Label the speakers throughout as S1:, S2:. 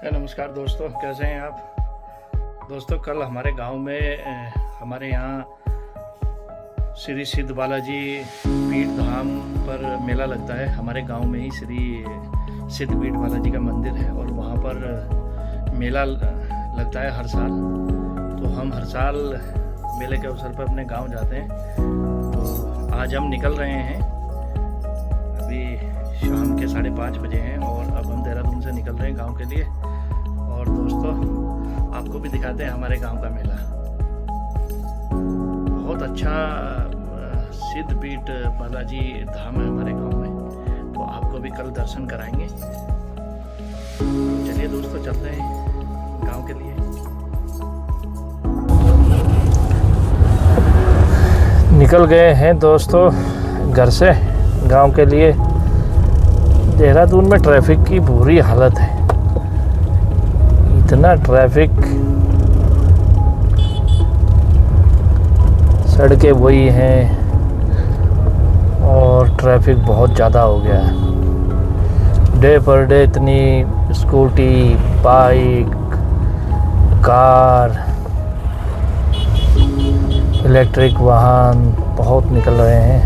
S1: नमस्कार दोस्तों, कैसे हैं आप दोस्तों। कल हमारे गांव में हमारे यहाँ श्री सिद्ध बालाजी पीठ धाम पर मेला लगता है। हमारे गांव में ही श्री सिद्ध पीठ बालाजी का मंदिर है और वहाँ पर मेला लगता है हर साल। तो हम हर साल मेले के अवसर पर अपने गांव जाते हैं। तो आज हम निकल रहे हैं, अभी शाम के 5:30 बजे हैं और अब हम देहरादून से निकल रहे हैं गांव के लिए। और दोस्तों, आपको भी दिखाते हैं हमारे गांव का मेला। बहुत अच्छा सिद्ध पीठ बालाजी धाम है हमारे गांव में, तो आपको भी कल दर्शन कराएंगे। चलिए दोस्तों, चलते हैं गांव के लिए। निकल गए हैं दोस्तों घर से गांव के लिए। देहरादून में ट्रैफिक की बुरी हालत है, इतना ट्रैफिक, सड़कें वही हैं और ट्रैफिक बहुत ज़्यादा हो गया है। डे पर डे इतनी स्कूटी, बाइक, कार, इलेक्ट्रिक वाहन बहुत निकल रहे हैं।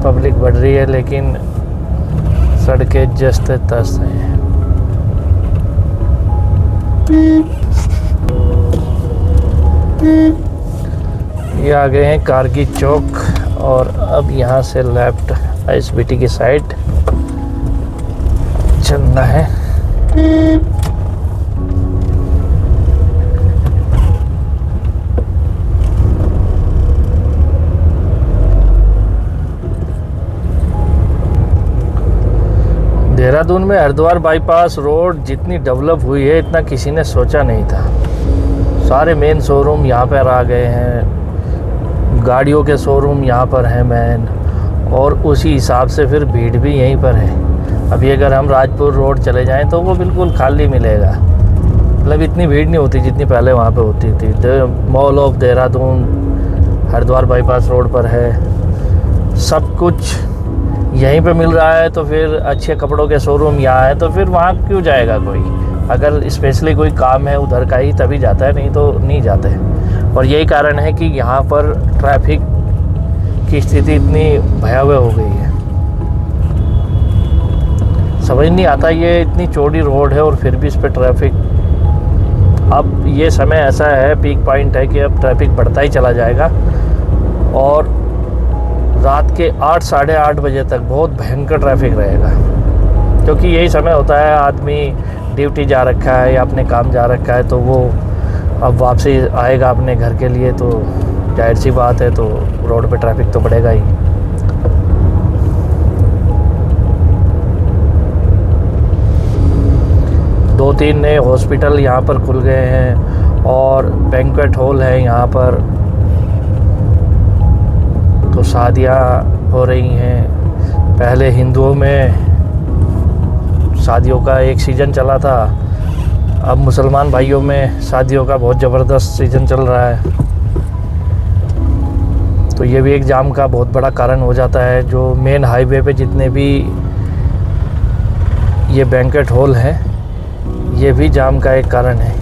S1: पब्लिक बढ़ रही है लेकिन सड़कें जस्त तस्त हैं। ये आ गए हैं कारगी चौक और अब यहाँ से लेफ्ट ISBT की साइड चलना है। देहरादून में हरिद्वार बाईपास रोड जितनी डेवलप हुई है इतना किसी ने सोचा नहीं था। सारे मेन शोरूम यहाँ पर आ गए हैं, गाड़ियों के शोरूम यहाँ पर हैं मेन, और उसी हिसाब से फिर भीड़ भी यहीं पर है। अभी अगर हम राजपुर रोड चले जाएं तो वो बिल्कुल खाली मिलेगा, मतलब इतनी भीड़ नहीं होती जितनी पहले वहाँ पे होती थी। Mall of Dehradun Haridwar bypass road पर है, सब कुछ यहीं पे मिल रहा है। तो फिर अच्छे कपड़ों के शोरूम यहाँ है, तो फिर वहाँ क्यों जाएगा कोई? अगर स्पेशली कोई काम है उधर का ही तभी जाता है, नहीं तो नहीं जाते। और यही कारण है कि यहाँ पर ट्रैफिक की स्थिति इतनी भयावह हो गई है। समझ नहीं आता, ये इतनी चौड़ी रोड है और फिर भी इस पर ट्रैफिक। अब ये समय ऐसा है, पीक पॉइंट है कि अब ट्रैफिक बढ़ता ही चला जाएगा और रात के 8 साढ़े 8 बजे तक बहुत भयंकर ट्रैफिक रहेगा, क्योंकि यही समय होता है आदमी ड्यूटी जा रखा है या अपने काम जा रखा है, तो वो अब वापसी आएगा अपने घर के लिए, तो जाहिर सी बात है तो रोड पे ट्रैफिक तो बढ़ेगा ही। दो तीन नए हॉस्पिटल यहाँ पर खुल गए हैं और बैंक्वेट हॉल है यहाँ पर, तो शादियाँ हो रही हैं। पहले हिंदुओं में शादियों का एक सीज़न चला था, अब मुसलमान भाइयों में शादियों का बहुत ज़बरदस्त सीज़न चल रहा है। तो ये भी एक जाम का बहुत बड़ा कारण हो जाता है। जो मेन हाईवे पे जितने भी ये बैंक्वेट हॉल हैं, ये भी जाम का एक कारण है।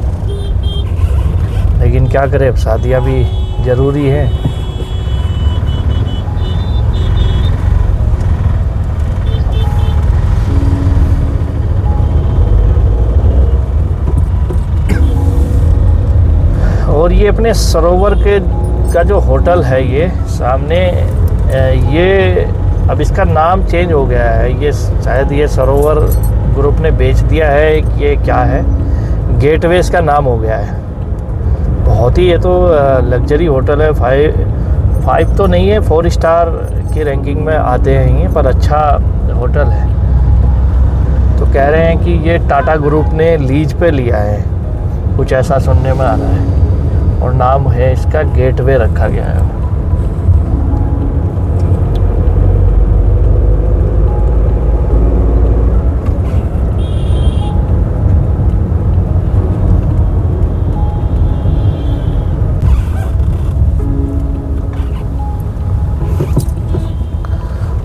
S1: लेकिन क्या करें, अब शादियाँ भी ज़रूरी हैं। और ये अपने सरोवर के का जो होटल है ये सामने, ये अब इसका नाम चेंज हो गया है। ये शायद ये सरोवर ग्रुप ने बेच दिया है, ये क्या है, गेटवे इसका नाम हो गया है। बहुत ही ये तो लग्जरी होटल है। 5 तो नहीं है, 4 स्टार की रैंकिंग में आते हैं ये, पर अच्छा होटल है। तो कह रहे हैं कि ये टाटा ग्रुप ने लीज पे लिया है, कुछ ऐसा सुनने में आ रहा है, और नाम है इसका गेटवे रखा गया है।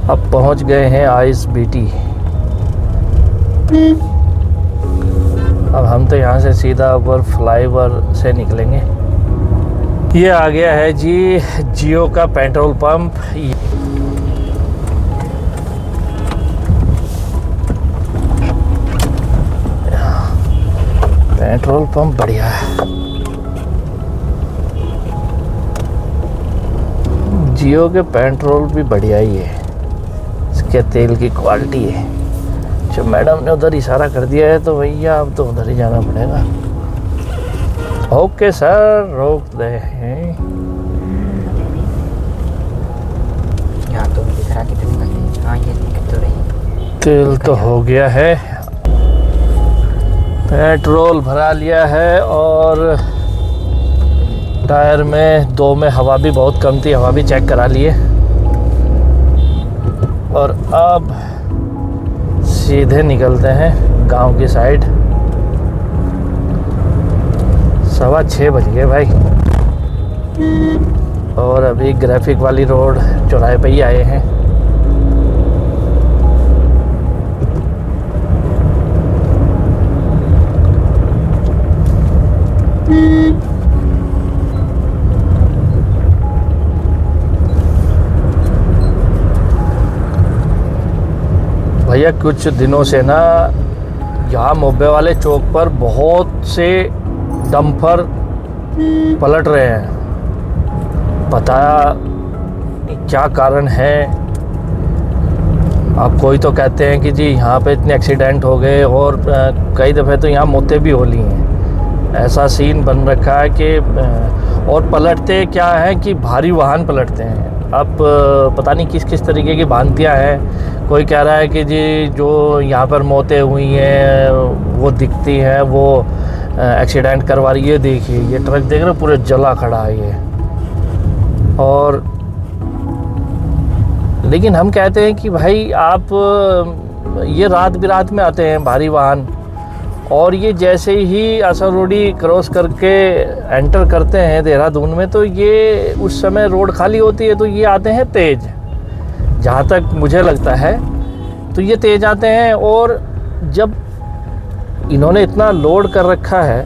S1: अब पहुंच गए हैं ISBT। हम तो यहाँ से सीधा ऊपर फ्लाईओवर से निकलेंगे। ये आ गया है जी जियो का पेट्रोल पंप। पेट्रोल पंप बढ़िया है, जियो के पेट्रोल भी बढ़िया ही है, इसके तेल की क्वालिटी है। जो मैडम ने उधर इशारा कर दिया है तो भैया अब तो उधर ही जाना पड़ेगा। ओके सर, रोक दे हैं।
S2: यहाँ तो दिख रहा कितनी। हाँ ये दिख तो रही।
S1: तेल तो हो गया है, पेट्रोल भरा लिया है और टायर में 2 में हवा भी बहुत कम थी, हवा भी चेक करा लिए। और अब सीधे निकलते हैं गांव की साइड। 6:15 बज गए भाई, और अभी ग्राफिक वाली रोड चौराहे पे ही आए हैं। भैया कुछ दिनों से ना यहाँ मोब्बे वाले चौक पर बहुत से डंपर पलट रहे हैं, पता क्या कारण है। अब कोई तो कहते हैं कि जी यहाँ पे इतने एक्सीडेंट हो गए, और कई दफ़े तो यहाँ मौतें भी हो ली हैं। ऐसा सीन बन रखा है कि और पलटते क्या है कि भारी वाहन पलटते हैं। अब पता नहीं किस किस तरीके की भ्रांतियाँ हैं। कोई कह रहा है कि जी जो यहाँ पर मौतें हुई हैं वो दिखती हैं, वो एक्सीडेंट करवा रही है। देखिए ये ट्रक देख रहे हो, पूरे जला खड़ा है ये। और लेकिन हम कहते हैं कि भाई आप ये रात बिरात में आते हैं भारी वाहन, और ये जैसे ही असर रोडी क्रॉस करके एंटर करते हैं देहरादून में, तो ये उस समय रोड खाली होती है, तो ये आते हैं तेज़। जहाँ तक मुझे लगता है तो ये तेज़ आते हैं, और जब इन्होंने इतना लोड कर रखा है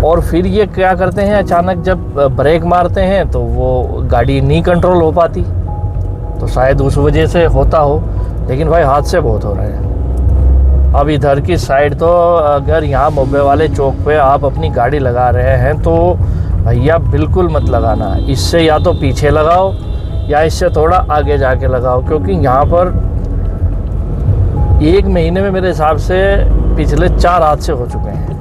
S1: और फिर ये क्या करते हैं, अचानक जब ब्रेक मारते हैं तो वो गाड़ी नहीं कंट्रोल हो पाती। तो शायद उस वजह से होता हो, लेकिन भाई हादसे बहुत हो रहे हैं। अब इधर की साइड तो अगर यहाँ मोब्बे वाले चौक पे आप अपनी गाड़ी लगा रहे हैं तो भैया बिल्कुल मत लगाना। इससे या तो पीछे लगाओ या इससे थोड़ा आगे जाके लगाओ, क्योंकि यहाँ पर 1 महीने में मेरे हिसाब से पिछले 4 हादसे हो चुके हैं।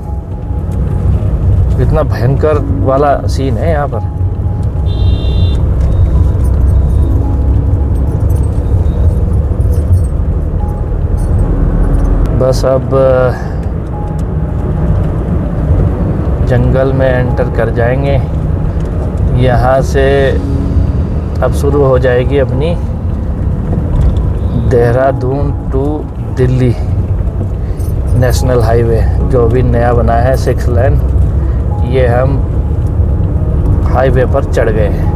S1: इतना भयंकर वाला सीन है यहाँ पर। बस अब जंगल में एंटर कर जाएंगे। यहाँ से अब शुरू हो जाएगी अपनी Dehradun to Delhi national highway, जो भी नया बना है 6 लेन। ये हम हाईवे पर चढ़ गए हैं।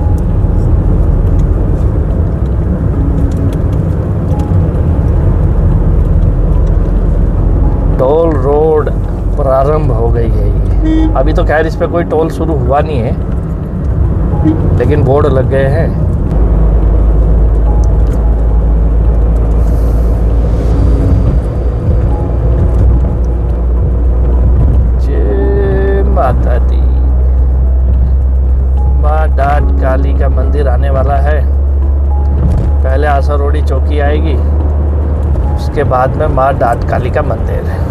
S1: टोल रोड प्रारंभ हो गई है ये। अभी तो खैर इस पे कोई टोल शुरू हुआ नहीं है, लेकिन बोर्ड लग गए हैं। जय माता दी। माँ डाट काली का मंदिर आने वाला है। पहले आसरोड़ी चौकी आएगी, उसके बाद में माँ डाट काली का मंदिर है।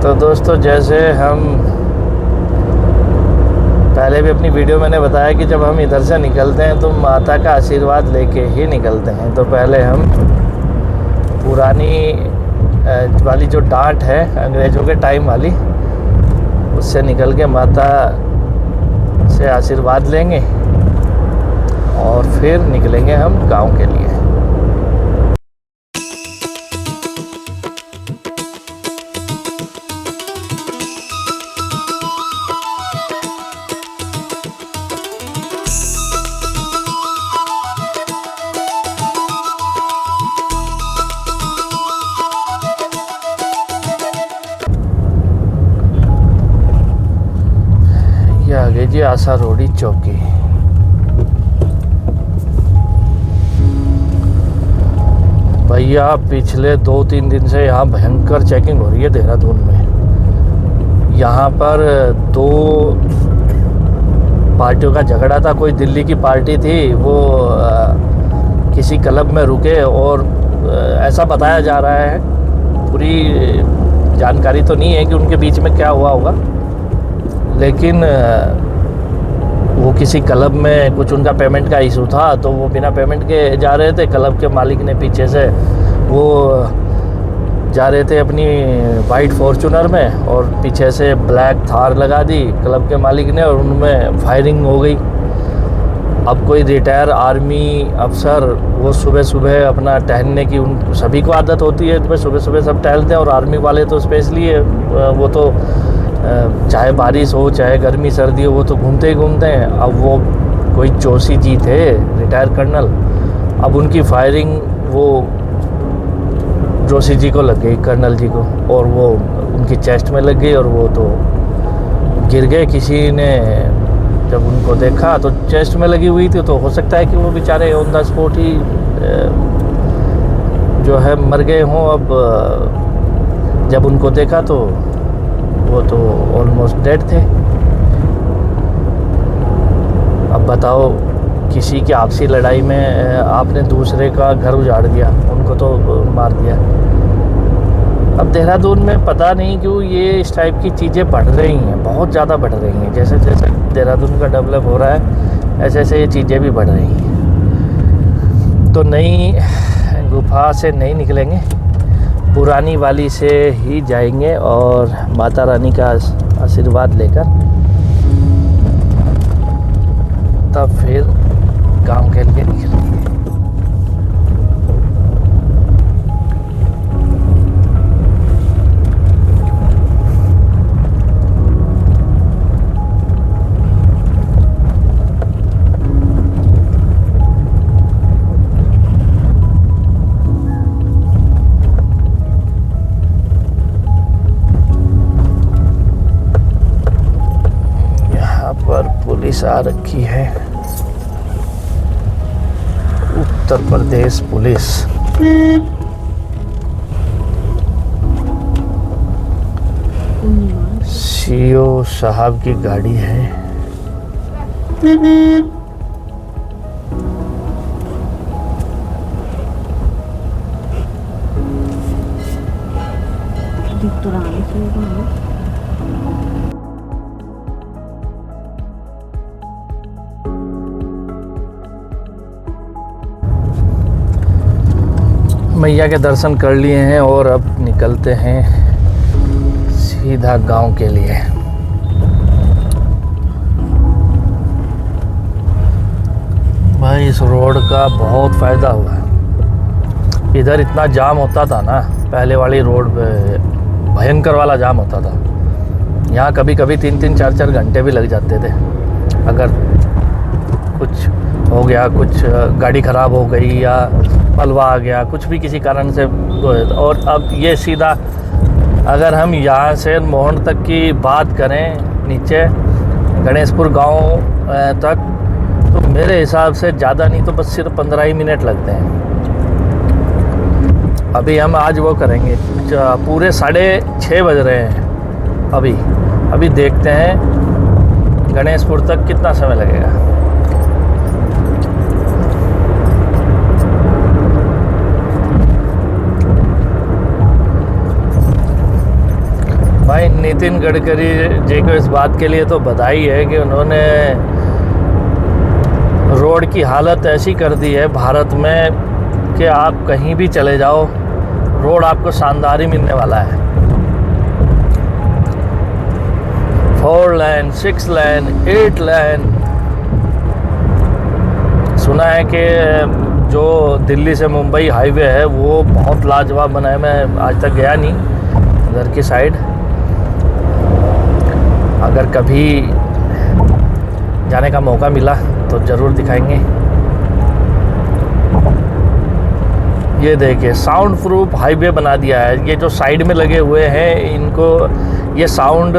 S1: तो दोस्तों, जैसे हम पहले भी अपनी वीडियो मैंने बताया कि जब हम इधर से निकलते हैं तो माता का आशीर्वाद लेके ही निकलते हैं। तो पहले हम पुरानी वाली जो डांट है अंग्रेज़ों के टाइम वाली, उससे निकल के माता से आशीर्वाद लेंगे और फिर निकलेंगे हम गांव के लिए। आसारोड़ी चौकी। भैया पिछले 2-3 दिन से यहाँ भयंकर चेकिंग हो रही है देहरादून में। यहाँ पर 2 पार्टियों का झगड़ा था। कोई दिल्ली की पार्टी थी, वो किसी क्लब में रुके और ऐसा बताया जा रहा है, पूरी जानकारी तो नहीं है कि उनके बीच में क्या हुआ होगा, लेकिन वो किसी क्लब में कुछ उनका पेमेंट का इशू था, तो वो बिना पेमेंट के जा रहे थे। क्लब के मालिक ने पीछे से, वो जा रहे थे अपनी वाइट फॉर्चूनर में और पीछे से ब्लैक थार लगा दी क्लब के मालिक ने और उनमें फायरिंग हो गई। अब कोई रिटायर आर्मी अफसर, वो सुबह सुबह अपना टहलने की, उन सभी को आदत होती है, तो सुबह सुबह सब टहलते हैं और आर्मी वाले तो स्पेशली है, वो तो चाहे बारिश हो चाहे गर्मी सर्दी हो, वो तो घूमते ही घूमते हैं। अब वो कोई जोशी जी थे, रिटायर कर्नल, अब उनकी फायरिंग वो जोशी जी को लग गई, कर्नल जी को, और वो उनकी चेस्ट में लग गई और वो तो गिर गए। किसी ने जब उनको देखा तो चेस्ट में लगी हुई थी, तो हो सकता है कि वो बेचारे ऑन द स्पॉट ही जो है मर गए हों। अब जब उनको देखा तो वो तो ऑलमोस्ट डेड थे। अब बताओ, किसी की आपसी लड़ाई में आपने दूसरे का घर उजाड़ दिया, उनको तो मार दिया। अब देहरादून में पता नहीं क्यों ये इस टाइप की चीज़ें बढ़ रही हैं, बहुत ज़्यादा बढ़ रही हैं। जैसे जैसे देहरादून का डेवलप हो रहा है, ऐसे ऐसे ये चीज़ें भी बढ़ रही हैं। तो नई गुफा से नहीं निकलेंगे, पुरानी वाली से ही जाएंगे और माता रानी का आशीर्वाद लेकर तब फिर गांव के लिए निकलेंगे। पुलिस आ रखी है, उत्तर प्रदेश पुलिस। सीओ साहब की गाड़ी है। मैया के दर्शन कर लिए हैं और अब निकलते हैं सीधा गांव के लिए। भाई इस रोड का बहुत फ़ायदा हुआ है। इधर इतना जाम होता था ना, पहले वाली रोड पे भयंकर वाला जाम होता था। यहाँ कभी कभी 3-3, 4-4 घंटे भी लग जाते थे। अगर कुछ हो गया, कुछ गाड़ी ख़राब हो गई या पलवा आ गया, कुछ भी किसी कारण से। और अब ये सीधा, अगर हम यहाँ से मोहन तक की बात करें, नीचे गणेशपुर गांव तक, तो मेरे हिसाब से ज़्यादा नहीं तो बस सिर्फ 15 ही मिनट लगते हैं। अभी हम आज वो करेंगे, पूरे 6:30 बज रहे हैं अभी देखते हैं गणेशपुर तक कितना समय लगेगा। भाई नितिन गडकरी जी को इस बात के लिए तो बधाई है कि उन्होंने रोड की हालत ऐसी कर दी है भारत में कि आप कहीं भी चले जाओ, रोड आपको शानदार ही मिलने वाला है। 4 लेन, 6 लेन, 8 लेन। सुना है कि जो दिल्ली से मुंबई हाईवे है वो बहुत लाजवाब बना है। मैं आज तक गया नहीं उधर की साइड, अगर कभी जाने का मौका मिला तो ज़रूर दिखाएंगे। ये देखिए साउंड प्रूफ हाईवे बना दिया है। ये जो साइड में लगे हुए हैं इनको, ये साउंड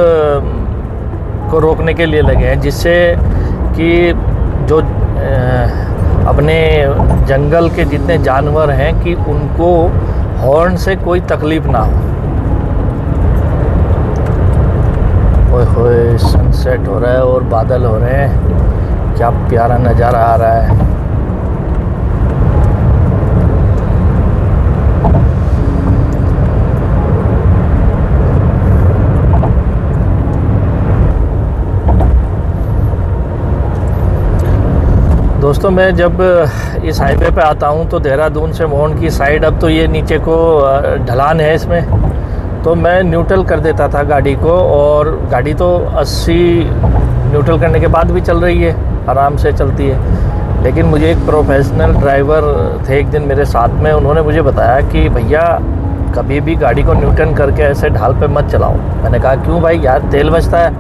S1: को रोकने के लिए लगे हैं, जिससे कि जो अपने जंगल के जितने जानवर हैं कि उनको हॉर्न से कोई तकलीफ़ ना हो। ओए होए, सनसेट हो रहा है और बादल हो रहे हैं, क्या प्यारा नज़ारा आ रहा है। दोस्तों, मैं जब इस हाईवे पे आता हूँ तो देहरादून से मोहन की साइड, अब तो ये नीचे को ढलान है इसमें, तो मैं न्यूट्रल कर देता था गाड़ी को, और गाड़ी तो 80 न्यूट्रल करने के बाद भी चल रही है, आराम से चलती है। लेकिन मुझे एक प्रोफेशनल ड्राइवर थे एक दिन मेरे साथ में, उन्होंने मुझे बताया कि भैया कभी भी गाड़ी को न्यूट्रल करके ऐसे ढाल पे मत चलाओ। मैंने कहा क्यों भाई, यार तेल बचता है।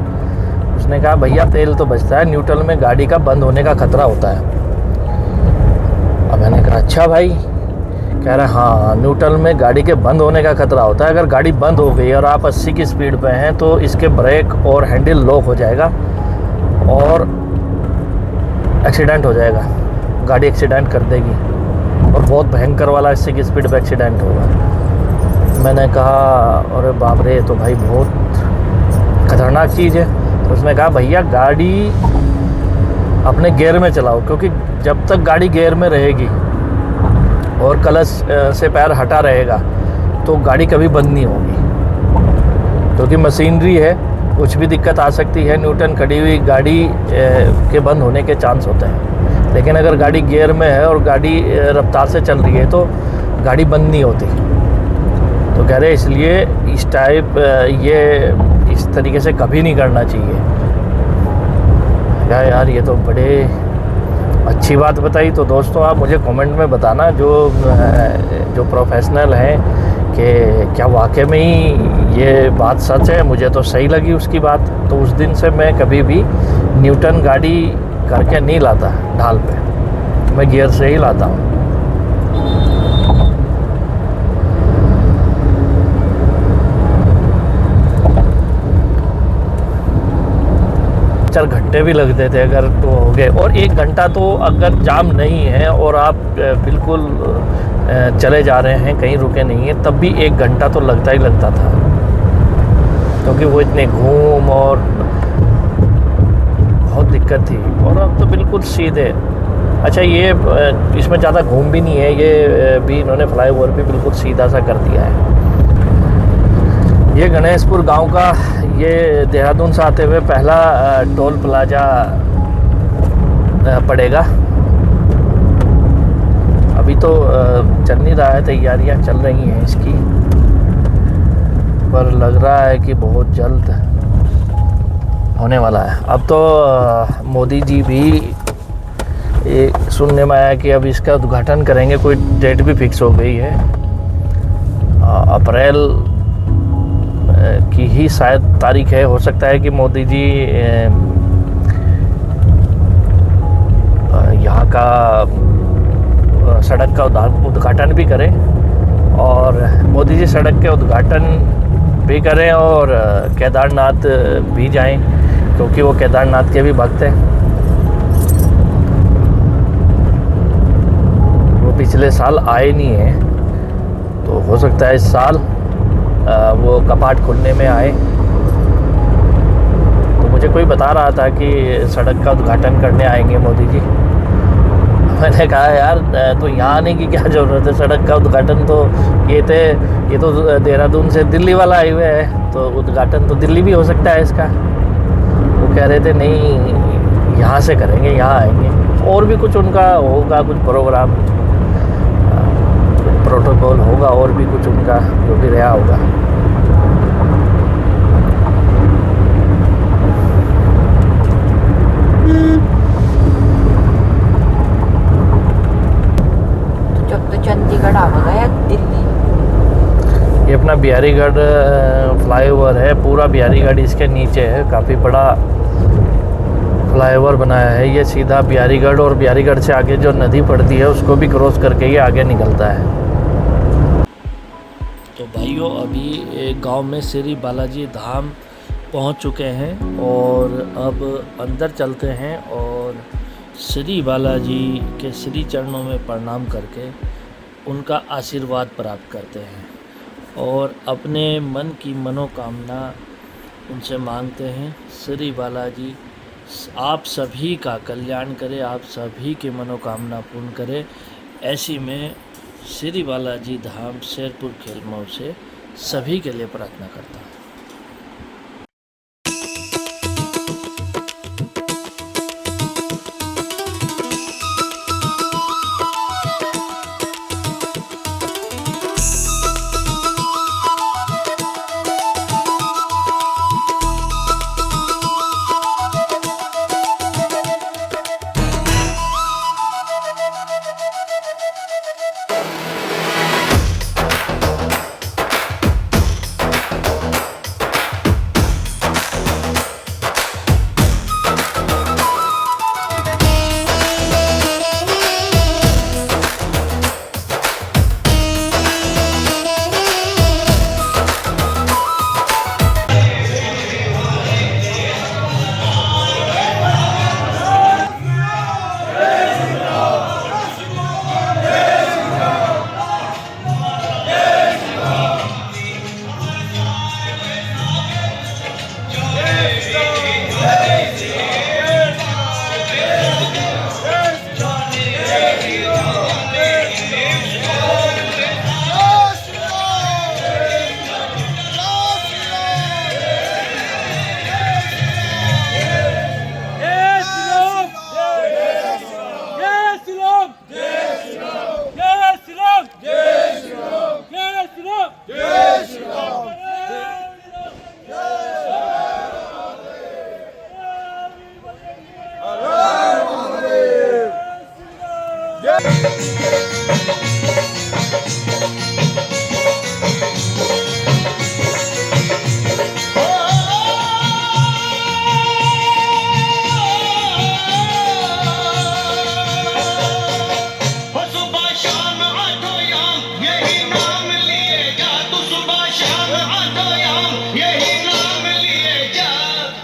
S1: उसने कहा भैया तेल तो बचता है, न्यूट्रल में गाड़ी का बंद होने का खतरा होता है। अब मैंने कहा अच्छा भाई, कह रहा हाँ, न्यूट्रल में गाड़ी के बंद होने का खतरा होता है। अगर गाड़ी बंद हो गई और आप 80 की स्पीड पे हैं तो इसके ब्रेक और हैंडल लॉक हो जाएगा और एक्सीडेंट हो जाएगा, गाड़ी एक्सीडेंट कर देगी, और बहुत भयंकर वाला 80 की स्पीड पे एक्सीडेंट होगा। मैंने कहा अरे बाप रे, तो भाई बहुत खतरनाक चीज़ है। तो उसने कहा भैया गाड़ी अपने गियर में चलाओ, क्योंकि जब तक गाड़ी गियर में रहेगी और क्लच से पैर हटा रहेगा तो गाड़ी कभी बंद नहीं होगी, क्योंकि मशीनरी है, कुछ भी दिक्कत आ सकती है। न्यूट्रल खड़ी हुई गाड़ी के बंद होने के चांस होते हैं, लेकिन अगर गाड़ी गियर में है और गाड़ी रफ्तार से चल रही है तो गाड़ी बंद नहीं होती। तो कह रहे इसलिए इस टाइप ये इस तरीके से कभी नहीं करना चाहिए। यार ये तो बड़े अच्छी बात बताई। तो दोस्तों आप मुझे कमेंट में बताना जो प्रोफेशनल हैं कि क्या वाकई में ही ये बात सच है। मुझे तो सही लगी उसकी बात, तो उस दिन से मैं कभी भी न्यूट्रल गाड़ी करके नहीं लाता ढाल पे, मैं गियर से ही लाता हूँ। चार घंटे भी लगते थे अगर तो हो गए, और 1 घंटा तो अगर जाम नहीं है और आप बिल्कुल चले जा रहे हैं, कहीं रुके नहीं है, तब भी 1 घंटा तो लगता ही लगता था, क्योंकि वो इतने घूम और बहुत दिक्कत थी। और अब तो बिल्कुल सीधे। अच्छा ये इसमें ज़्यादा घूम भी नहीं है, ये भी इन्होंने फ्लाईओवर भी बिल्कुल सीधा सा कर दिया है। ये गणेशपुर गांव का ये देहरादून से आते हुए पहला टोल प्लाजा पड़ेगा। अभी तो चल नहीं रहा है, तैयारियां चल रही हैं इसकी, पर लग रहा है कि बहुत जल्द होने वाला है। अब तो मोदी जी भी सुनने में आया कि अब इसका उद्घाटन करेंगे, कोई डेट भी फिक्स हो गई है, अप्रैल की ही शायद तारीख है। हो सकता है कि मोदी जी यहाँ का सड़क का उद्घाटन भी करें, और मोदी जी सड़क के उद्घाटन भी करें और केदारनाथ भी जाएं, क्योंकि वो केदारनाथ के भी भक्त हैं। वो पिछले साल आए नहीं हैं, तो हो सकता है इस साल वो कपाट खुलने में आए। तो मुझे कोई बता रहा था कि सड़क का उद्घाटन करने आएंगे मोदी जी। मैंने कहा यार तो यहाँ आने की क्या ज़रूरत है, सड़क का उद्घाटन तो ये तो देहरादून से दिल्ली वाला हाईवे है, तो उद्घाटन तो दिल्ली भी हो सकता है इसका। वो कह रहे थे नहीं यहाँ से करेंगे, यहाँ आएंगे। और भी कुछ उनका होगा, कुछ प्रोग्राम, प्रोटोकॉल होगा, और भी कुछ उनका जो भी रहा होगा।
S2: तो चंडीगढ़ आ गया दिल्ली।
S1: ये अपना बिहारीगढ़ फ्लाईओवर है, पूरा बिहारीगढ़ इसके नीचे है, काफ़ी बड़ा फ्लाईओवर बनाया है। ये सीधा बिहारीगढ़, और बिहारीगढ़ से आगे जो नदी पड़ती है उसको भी क्रॉस करके ये आगे निकलता है। तो भाइयों अभी गांव में श्री बालाजी धाम पहुंच चुके हैं और अब अंदर चलते हैं और श्री बालाजी के श्री चरणों में प्रणाम करके उनका आशीर्वाद प्राप्त करते हैं और अपने मन की मनोकामना उनसे मांगते हैं। श्री बालाजी आप सभी का कल्याण करे, आप सभी के मनोकामना पूर्ण करे। ऐसी में श्री बालाजी धाम शेरपुर खेलमऊ से सभी के लिए प्रार्थना करता हूँ।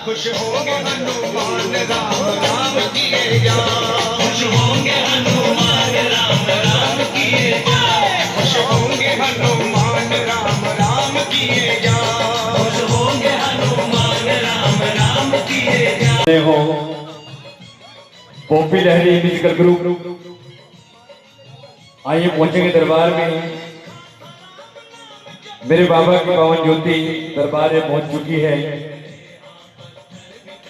S3: खुश होंगे हनुमान राम राम किए जा, खुश होंगे हनुमान राम राम किए जा, खुश होंगे हनुमान राम राम किए जा, खुश होंगे हनुमान राम राम किए जा।
S4: हो पॉपी लहरी म्यूजिकल ग्रुप आइए पहुंचेंगे दरबार में। मेरे बाबा की पावन ज्योति दरबार में पहुंच चुकी है।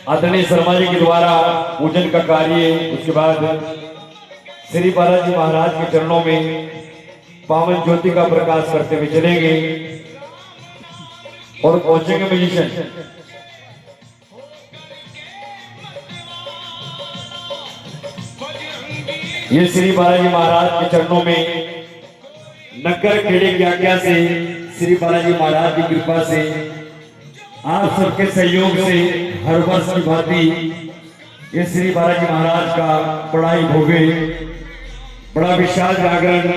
S4: आदरणीय शर्मा जी के द्वारा पूजन का कार्य, उसके बाद श्री बालाजी महाराज के चरणों में पावन ज्योति का प्रकाश करते हुए चलेंगे और पहुंचेंगे म्यूजिशियन। ये श्री बालाजी महाराज के चरणों में नगर खेड़े की आज्ञा से, श्री बालाजी महाराज की कृपा से, आप सबके सहयोग से हर वर्ष की भांति ये श्री बालाजी महाराज का बड़ा ही भव्य, बड़ा विशाल जागरण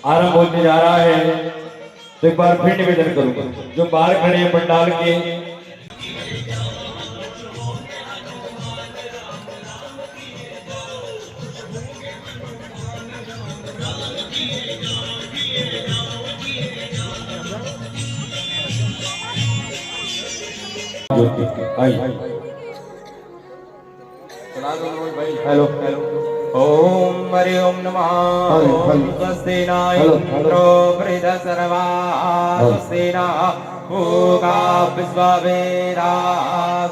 S4: आरंभ होने जा रहा है। तो एक बार फिर निवेदन करूंगा, जो बाहर खड़े हैं पंडाल के, हेलो हेलो
S2: ओम हरि ओम नमः। ओम स्वस्ति न इंद्रो वृद्धसर्वा, स्वस्ति न पूगा विश्ववेदा,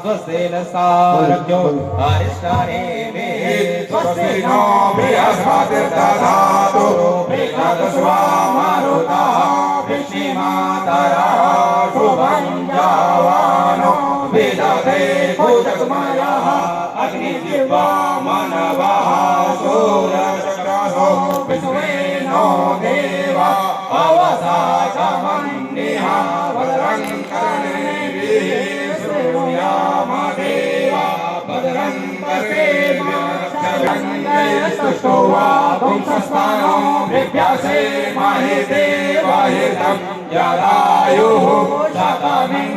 S2: स्वस्ति न सारथ्यो अरिष्टानेमिः, स्वस्ति नो बृहस्पतिर्दधातु मेघदस्वा मारुतः, वृष्टिमातरः शुभं जावानो विदधे भुजगमयः, अग्निजिह्वा मानवः सूरचक्रसो विश्वेनो देवा अवसाचमन्यः, भद्रं कर्णेभिः शृणुयामदेवा, भद्रं कर्णेभिस्तुष्टो वा पुंसस्तानो विभ्यासे महि देवाहितं यदायुः शतमिन्द्रियः